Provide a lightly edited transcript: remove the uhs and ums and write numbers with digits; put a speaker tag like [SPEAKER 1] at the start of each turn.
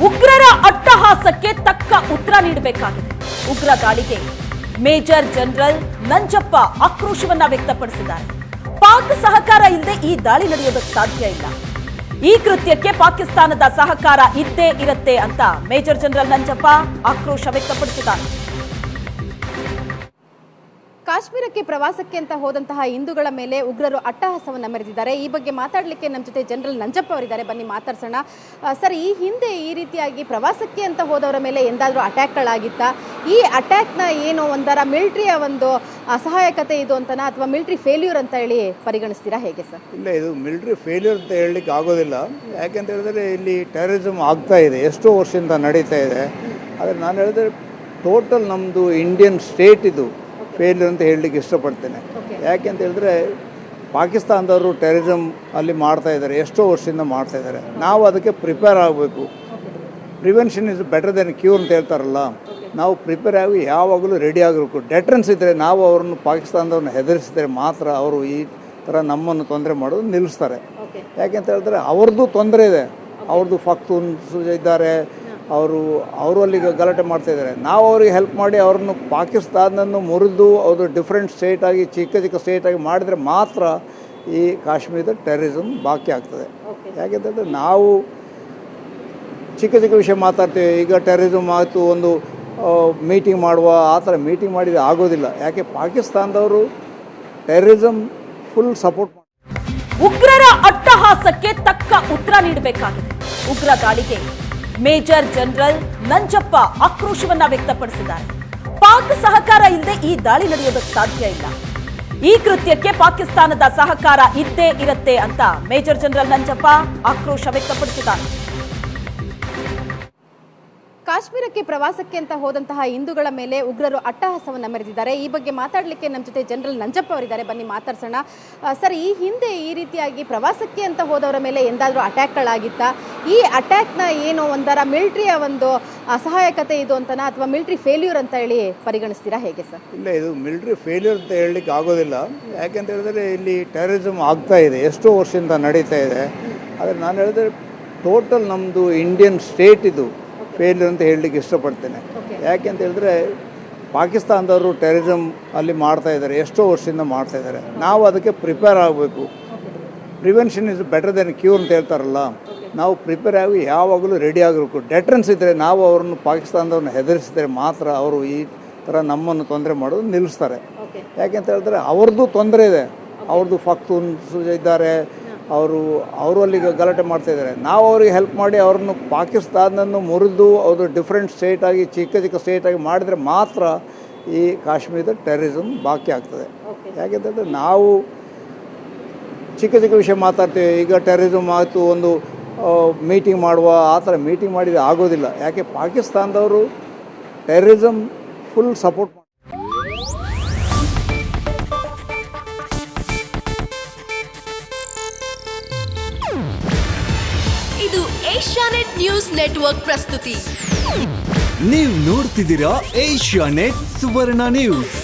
[SPEAKER 1] ಉಗ್ರರ ಅಟ್ಟಹಾಸಕ್ಕೆ ತಕ್ಕ ಉತ್ತರ ನೀಡಬೇಕಾಗಿದೆ. ಉಗ್ರ ದಾಳಿಗೆ ಮೇಜರ್ ಜನರಲ್ ನಂಜಪ್ಪ ಆಕ್ರೋಶವನ್ನ ವ್ಯಕ್ತಪಡಿಸಿದ್ದಾರೆ. ಪಾಕ್ ಸಹಕಾರ ಇಲ್ಲದೆ ಈ ದಾಳಿ ನಡೆಯೋದಕ್ಕೆ ಸಾಧ್ಯ ಇಲ್ಲ. ಈ ಕೃತ್ಯಕ್ಕೆ ಪಾಕಿಸ್ತಾನದ ಸಹಕಾರ ಇದ್ದೇ ಇರುತ್ತೆ ಅಂತ ಮೇಜರ್ ಜನರಲ್ ನಂಜಪ್ಪ ಆಕ್ರೋಶ ವ್ಯಕ್ತಪಡಿಸಿದ್ದಾರೆ.
[SPEAKER 2] ಕಾಶ್ಮೀರಕ್ಕೆ ಪ್ರವಾಸಕ್ಕೆ ಅಂತ ಹೋದಂತಹ ಹಿಂದೂಗಳ ಮೇಲೆ ಉಗ್ರರು ಅಟ್ಟಹಾಸವನ್ನ ಮೆರೆದಿದ್ದಾರೆ. ಈ ಬಗ್ಗೆ ಮಾತಾಡಲಿಕ್ಕೆ ನಮ್ಮ ಜೊತೆ ಜನರಲ್ ನಂಜಪ್ಪ ಅವರಿದ್ದಾರೆ, ಬನ್ನಿ ಮಾತಾಡ್ಸೋಣ. ಸರ್, ಈ ಹಿಂದೆ ಈ ರೀತಿಯಾಗಿ ಪ್ರವಾಸಕ್ಕೆ ಅಂತ ಹೋದವರ ಮೇಲೆ ಎಂದಾದರೂ ಅಟ್ಯಾಕ್ಗಳಾಗಿತ್ತಾ? ಈ ಅಟ್ಯಾಕ್ನ ಏನು ಒಂದರ ಮಿಲಿಟರಿಯ ಒಂದು ಅಸಹಾಯಕತೆ ಇದು ಅಂತನಾ ಅಥವಾ ಮಿಲಿಟರಿ ಫೇಲ್ಯೂರ್ ಅಂತ ಹೇಳಿ ಪರಿಗಣಿಸ್ತೀರಾ, ಹೇಗೆ ಸರ್?
[SPEAKER 3] ಇಲ್ಲ, ಇದು ಮಿಲಿಟರಿ ಫೇಲ್ಯೂರ್ ಅಂತ ಹೇಳಲಿಕ್ಕೆ ಆಗೋದಿಲ್ಲ. ಯಾಕೆಂತ ಹೇಳಿದ್ರೆ ಇಲ್ಲಿ ಟೆರರಿಸಮ್ ಆಗ್ತಾ ಇದೆ, ಎಷ್ಟೋ ವರ್ಷದಿಂದ ನಡೀತಾ ಇದೆ. ಆದರೆ ನಾನು ಹೇಳಿದ್ರೆ ಟೋಟಲ್ ನಮ್ಮದು ಇಂಡಿಯನ್ ಸ್ಟೇಟ್ ಇದು ಫೇಲ್ಯೂರ್ ಅಂತ ಹೇಳಲಿಕ್ಕೆ ಇಷ್ಟಪಡ್ತೇನೆ. ಯಾಕೆಂತ ಹೇಳಿದ್ರೆ ಪಾಕಿಸ್ತಾನದವರು ಟೆರರಿಸಮ್ ಅಲ್ಲಿ ಮಾಡ್ತಾ ಇದ್ದಾರೆ, ಎಷ್ಟೋ ವರ್ಷದಿಂದ ಮಾಡ್ತಾ ಇದ್ದಾರೆ. ನಾವು ಅದಕ್ಕೆ ಪ್ರಿಪೇರ್ ಆಗಬೇಕು. Prevention is better then cure ಅಂತ ಹೇಳ್ತಾರಲ್ಲ, ನಾವು ಪ್ರಿಪೇರ್ ಆಗಿ ಯಾವಾಗಲೂ ರೆಡಿ ಆಗಿರಬೇಕು. ಡೆಟ್ರೆನ್ಸ್ ಇದ್ದರೆ ನಾವು ಅವ್ರನ್ನ ಪಾಕಿಸ್ತಾನದವ್ರನ್ನ ಹೆದರಿಸಿದರೆ ಮಾತ್ರ ಅವರು ಈ ಥರ ನಮ್ಮನ್ನು ತೊಂದರೆ ಮಾಡೋದು ನಿಲ್ಲಿಸ್ತಾರೆ. ಯಾಕೆಂತ ಹೇಳಿದ್ರೆ ಅವ್ರದ್ದು ತೊಂದರೆ ಇದೆ, ಅವ್ರದ್ದು ಫಕ್ತೂನ್ಸ್ ಇದ್ದಾರೆ, ಅವರು ಅಲ್ಲಿಗೆ ಗಲಾಟೆ ಮಾಡ್ತಾ ಇದ್ದಾರೆ. ನಾವು ಅವರಿಗೆ ಹೆಲ್ಪ್ ಮಾಡಿ ಅವ್ರನ್ನು ಪಾಕಿಸ್ತಾನವನ್ನು ಮುರಿದು ಅವರು ಡಿಫ್ರೆಂಟ್ ಸ್ಟೇಟಾಗಿ ಚಿಕ್ಕ ಸ್ಟೇಟಾಗಿ ಮಾಡಿದರೆ ಮಾತ್ರ ಈ ಕಾಶ್ಮೀರದ ಟೆರರಿಸಮ್ ಬಾಕಿ ಆಗ್ತದೆ. ಯಾಕೆಂತಂದರೆ ನಾವು ಚಿಕ್ಕ ವಿಷಯ ಮಾತಾಡ್ತೀವಿ. ಈಗ ಟೆರರಿಸಮ್ ಆಯಿತು, ಒಂದು ಮೀಟಿಂಗ್ ಮಾಡುವ, ಆ ಥರ ಮೀಟಿಂಗ್ ಮಾಡಿದರೆ ಆಗೋದಿಲ್ಲ. ಯಾಕೆ ಪಾಕಿಸ್ತಾನದವರು ಟೆರರಿಸಮ್ ಫುಲ್ ಸಪೋರ್ಟ್ ಮಾಡಿ.
[SPEAKER 1] ಉಗ್ರರ ಅಟ್ಟಹಾಸಕ್ಕೆ ತಕ್ಕ ಉತ್ತರ ನೀಡಬೇಕಾಗಿದೆ. ಉಗ್ರ ದಾಳಿಗೆ ಮೇಜರ್ ಜನರಲ್ ನಂಜಪ್ಪ ಆಕ್ರೋಶವನ್ನ ವ್ಯಕ್ತಪಡಿಸಿದ್ದಾರೆ. ಪಾಕ್ ಸಹಕಾರ ಇಲ್ಲದೆ ಈ ದಾಳಿ ನಡೆಯೋದಕ್ಕೆ ಸಾಧ್ಯ ಇಲ್ಲ. ಈ ಕೃತ್ಯಕ್ಕೆ ಪಾಕಿಸ್ತಾನದ ಸಹಕಾರ ಇದ್ದೇ ಇರುತ್ತೆ ಅಂತ ಮೇಜರ್ ಜನರಲ್ ನಂಜಪ್ಪ ಆಕ್ರೋಶ ವ್ಯಕ್ತಪಡಿಸಿದ್ದಾರೆ.
[SPEAKER 2] ಕಾಶ್ಮೀರಕ್ಕೆ ಪ್ರವಾಸಕ್ಕೆ ಅಂತ ಹೋದಂತಹ ಹಿಂದೂಗಳ ಮೇಲೆ ಉಗ್ರರು ಅಟ್ಟಹಾಸವನ್ನ ಮೆರೆದಿದ್ದಾರೆ. ಈ ಬಗ್ಗೆ ಮಾತಾಡಲಿಕ್ಕೆ ನಮ್ಮ ಜೊತೆ ಜನರಲ್ ನಂಜಪ್ಪ ಅವರಿದ್ದಾರೆ, ಬನ್ನಿ ಮಾತಾಡ್ಸೋಣ. ಸರ್, ಈ ಹಿಂದೆ ಈ ರೀತಿಯಾಗಿ ಪ್ರವಾಸಕ್ಕೆ ಅಂತ ಹೋದವರ ಮೇಲೆ ಎಂದಾದರೂ ಅಟ್ಯಾಕ್ಗಳಾಗಿತ್ತಾ? ಈ ಅಟ್ಯಾಕ್ನ ಏನು ಒಂದರ ಮಿಲಿಟರಿಯ ಒಂದು ಅಸಹಾಯಕತೆ ಇದು ಅಂತನಾ ಅಥವಾ ಮಿಲಿಟರಿ ಫೇಲ್ಯೂರ್ ಅಂತ ಹೇಳಿ ಪರಿಗಣಿಸ್ತೀರಾ, ಹೇಗೆ ಸರ್?
[SPEAKER 3] ಇಲ್ಲ, ಇದು ಮಿಲಿಟರಿ ಫೇಲ್ಯೂರ್ ಅಂತ ಹೇಳಲಿಕ್ಕೆ ಆಗೋದಿಲ್ಲ. ಯಾಕೆಂತ ಹೇಳಿದ್ರೆ ಇಲ್ಲಿ ಟೆರರಿಸಮ್ ಆಗ್ತಾ ಇದೆ, ಎಷ್ಟೋ ವರ್ಷದಿಂದ ನಡೀತಾ ಇದೆ. ಆದರೆ ನಾನು ಹೇಳಿದ್ರೆ ಟೋಟಲ್ ನಮ್ಮದು ಇಂಡಿಯನ್ ಸ್ಟೇಟ್ ಇದು ಫೇಲ್ಯೂರ್ ಅಂತ ಹೇಳಲಿಕ್ಕೆ ಇಷ್ಟಪಡ್ತೇನೆ. ಯಾಕೆಂತ ಹೇಳಿದ್ರೆ ಪಾಕಿಸ್ತಾನದವರು ಟೆರರಿಸಮ್ ಅಲ್ಲಿ ಮಾಡ್ತಾ ಇದ್ದಾರೆ, ಎಷ್ಟೋ ವರ್ಷದಿಂದ ಮಾಡ್ತಾ ಇದ್ದಾರೆ. ನಾವು ಅದಕ್ಕೆ ಪ್ರಿಪೇರ್ ಆಗಬೇಕು. Prevention is better then cure ಅಂತ ಹೇಳ್ತಾರಲ್ಲ, ನಾವು ಪ್ರಿಪೇರ್ ಆಗಿ ಯಾವಾಗಲೂ ರೆಡಿ ಆಗಿರಬೇಕು. ಡೆಟ್ರೆನ್ಸ್ ಇದ್ದರೆ ನಾವು ಅವ್ರನ್ನ ಪಾಕಿಸ್ತಾನದವ್ರನ್ನ ಹೆದರಿಸಿದರೆ ಮಾತ್ರ ಅವರು ಈ ಥರ ನಮ್ಮನ್ನು ತೊಂದರೆ ಮಾಡೋದು ನಿಲ್ಲಿಸ್ತಾರೆ. ಯಾಕೆಂತ ಹೇಳಿದ್ರೆ ಅವ್ರದ್ದು ತೊಂದರೆ ಇದೆ, ಅವ್ರದ್ದು ಫಕ್ತೂನ್ಸ್ ಇದ್ದಾರೆ, ಅವರು ಅಲ್ಲಿಗೆ ಗಲಾಟೆ ಮಾಡ್ತಾ ಇದ್ದಾರೆ. ನಾವು ಅವರಿಗೆ ಹೆಲ್ಪ್ ಮಾಡಿ ಅವ್ರನ್ನು ಪಾಕಿಸ್ತಾನವನ್ನು ಮುರಿದು ಅವರು ಡಿಫ್ರೆಂಟ್ ಸ್ಟೇಟಾಗಿ ಚಿಕ್ಕ ಸ್ಟೇಟಾಗಿ ಮಾಡಿದರೆ ಮಾತ್ರ ಈ ಕಾಶ್ಮೀರದ ಟೆರರಿಸಮ್ ಬಾಕಿ ಆಗ್ತದೆ. ಯಾಕೆಂತಂದರೆ ನಾವು ಚಿಕ್ಕ ವಿಷಯ ಮಾತಾಡ್ತೀವಿ. ಈಗ ಟೆರರಿಸಮ್ ಆಯಿತು, ಒಂದು ಮೀಟಿಂಗ್ ಮಾಡುವ, ಆ ಥರ ಮೀಟಿಂಗ್ ಮಾಡಿದರೆ ಆಗೋದಿಲ್ಲ. ಯಾಕೆ ಪಾಕಿಸ್ತಾನದವರು ಟೆರರಿಸಮ್ ಫುಲ್ ಸಪೋರ್ಟ್ ಮಾಡಿ.
[SPEAKER 4] ಇದು ಏಷ್ಯಾನೆಟ್ ನ್ಯೂಸ್ ನೆಟ್ವರ್ಕ್ ಪ್ರಸ್ತುತಿ.
[SPEAKER 5] ನೀವು ನೋಡ್ತಿದ್ದೀರಾ ಏಷ್ಯಾನೆಟ್ ಸುವರ್ಣ ನ್ಯೂಸ್.